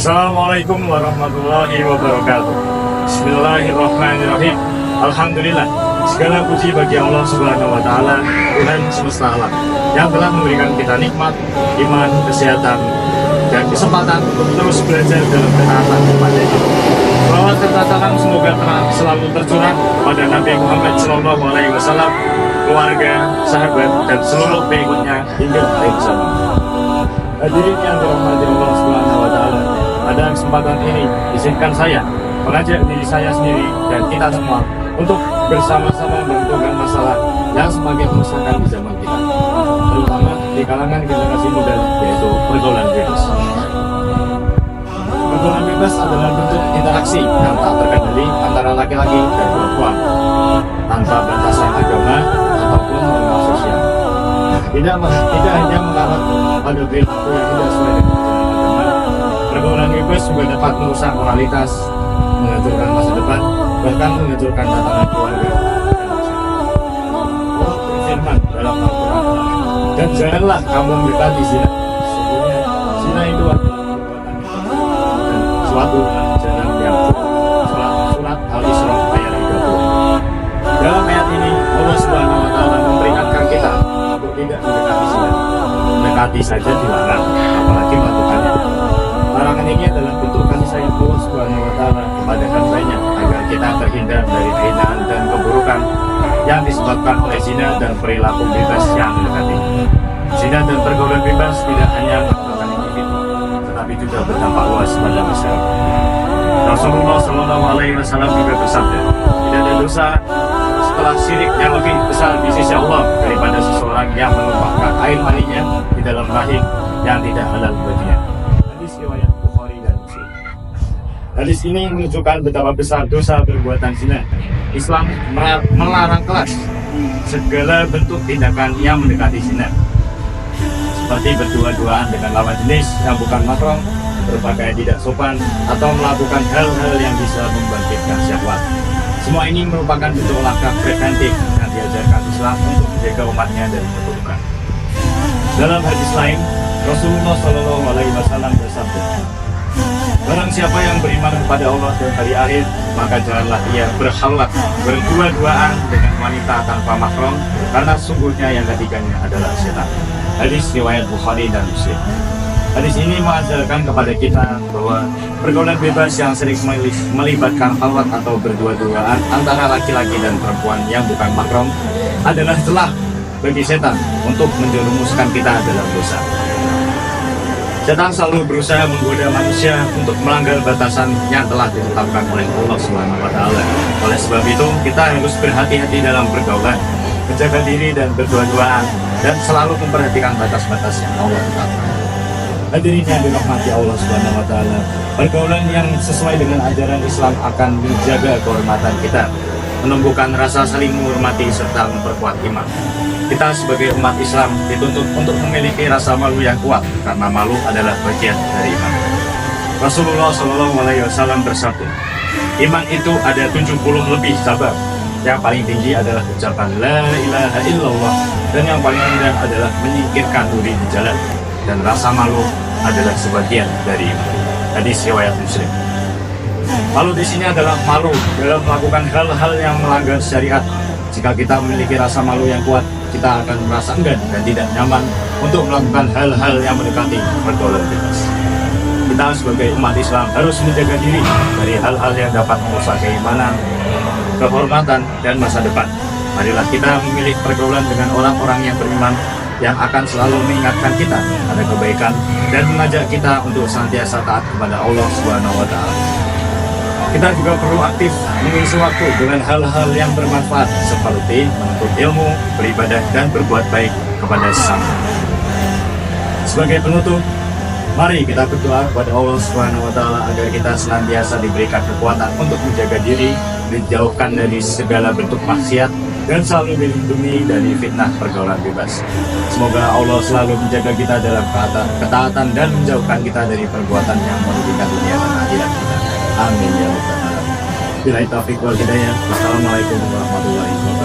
Assalamualaikum warahmatullahi wabarakatuh. Bismillahirrahmanirrahim. Alhamdulillah, segala puji bagi Allah Subhanahu wa Ta'ala, Tuhan semesta alam, yang telah memberikan kita nikmat, iman, kesehatan, dan kesempatan untuk terus belajar dalam ketaatan kepada-Nya. Salawat serta salam semoga selalu tercurah pada Nabi Muhammad SAW, keluarga, sahabat, dan seluruh pengikutnya hingga akhir zaman. Hadirin yang dirahmati Allah Subhanahu wa Ta'ala, pada kesempatan ini izinkan saya mengajak diri saya sendiri dan kita semua untuk bersama-sama menentukan masalah yang semakin meresahkan di zaman kita, terutama di kalangan generasi muda, yaitu pergaulan bebas. Pergaulan bebas adalah bentuk interaksi yang tak terkendali antara laki-laki dan perempuan, tanpa batasan agama ataupun norma sosial. Tidak hanya mengarah pada perilaku yang tidak sesuai dengan ajaran agama, pergaulan bebas juga dapat merusak moralitas, menghancurkan masa depan, bahkan menghancurkan tatanan keluarga. Allah berfirman dalam Al-Quran, dan janganlah kamu mendekati zina. Sesungguhnya zina itu adalah perbuatan dan suatu ajaran yang surat Al-Isra ayat 30. Dalam ayat ini Allah Subhanahu wa Ta'ala memperingatkan kita untuk tidak mendekati zina. Mendekati saja dilarang, apalagi melakukannya. Larangan ini adalah bentuk kasih sayang Allah Subhanahu wa Ta'ala kepada hambanya agar kita terhindar dari kehinaan dan keburukan yang disebabkan oleh zina dan perilaku bebas yang mendekati. Zina dan pergaulan bebas tidak hanya melakukan individu, tetapi juga berdampak luas pada masyarakat. Rasulullah SAW juga bersabda, tidak ada dosa setelah syirik yang lebih besar di sisi Allah daripada seseorang yang menumpahkan air maninya di dalam rahim yang tidak halal baginya. Hadis riwayat Bukhari dan Muslim. Hadis ini menunjukkan betapa besar dosa perbuatan zina. Islam melarang keras segala bentuk tindakan yang mendekati zina, seperti berdua-duaan dengan lawan jenis yang bukan mahram, berpakaian tidak sopan, atau melakukan hal-hal yang bisa membangkitkan syahwat. Semua ini merupakan bentuk langkah preventif yang diajarkan Islam untuk menjaga umatnya dari keburukan. Dalam hadis lain, Rasulullah SAW bersabda, barang siapa yang beriman kepada Allah dan hari akhir, maka janganlah ia berkhalwat, berdua-duaan dengan wanita tanpa mahram, karena sungguhnya yang ketiganya adalah setan. Hadis riwayat Bukhari dan Muslim. Hadis ini mengajarkan kepada kita bahwa pergaulan bebas yang sering melibatkan khalwat atau berdua-duaan antara laki-laki dan perempuan yang bukan mahram adalah celah bagi setan untuk menjerumuskan kita dalam dosa. Setan selalu berusaha menggoda manusia untuk melanggar batasan yang telah ditetapkan oleh Allah Subhanahu wa Ta'ala. Oleh sebab itu, kita harus berhati-hati dalam pergaulan, menjaga diri dan berdua-duaan, dan selalu memperhatikan batas-batas yang Allah tetapkan. Hadirin yang dirahmati Allah Subhanahu wa Ta'ala, pergaulan yang sesuai dengan ajaran Islam akan menjaga kehormatan kita, menumbuhkan rasa saling menghormati serta memperkuat iman. Kita sebagai umat Islam dituntut untuk memiliki rasa malu yang kuat, karena malu adalah bagian dari iman. Rasulullah SAW bersabda, iman itu ada 70 lebih cabang. Yang paling tinggi adalah ucapan La ilaha illallah, dan yang paling rendah adalah menyingkirkan duri di jalan, dan rasa malu adalah sebagian dari iman. Hadis riwayat Muslim. Malu di sini adalah malu dalam melakukan hal-hal yang melanggar syariat. Jika kita memiliki rasa malu yang kuat, kita akan merasa enggan dan tidak nyaman untuk melakukan hal-hal yang mendekati pergaulan bebas. Kita sebagai umat Islam harus menjaga diri dari hal-hal yang dapat merusak keimanan, kehormatan, dan masa depan. Marilah kita memilih pergaulan dengan orang-orang yang beriman, yang akan selalu mengingatkan kita pada kebaikan dan mengajak kita untuk senantiasa taat kepada Allah Subhanahu wa Ta'ala. Kita juga perlu aktif mengisi waktu dengan hal-hal yang bermanfaat seperti menuntut ilmu, beribadah, dan berbuat baik kepada sesama. Sebagai penutup, mari kita berdoa kepada Allah Subhanahu wa Ta'ala agar kita senantiasa diberikan kekuatan untuk menjaga diri, dijauhkan dari segala bentuk maksiat, dan selalu dilindungi dari fitnah pergaulan bebas. Semoga Allah selalu menjaga kita dalam ketaatan dan menjauhkan kita dari perbuatan yang merugikan dunia dan akhirat kita. Amin ya rabbal alamin. Billahi taufiq wal hidayah. Wassalamualaikum warahmatullahi wabarakatuh.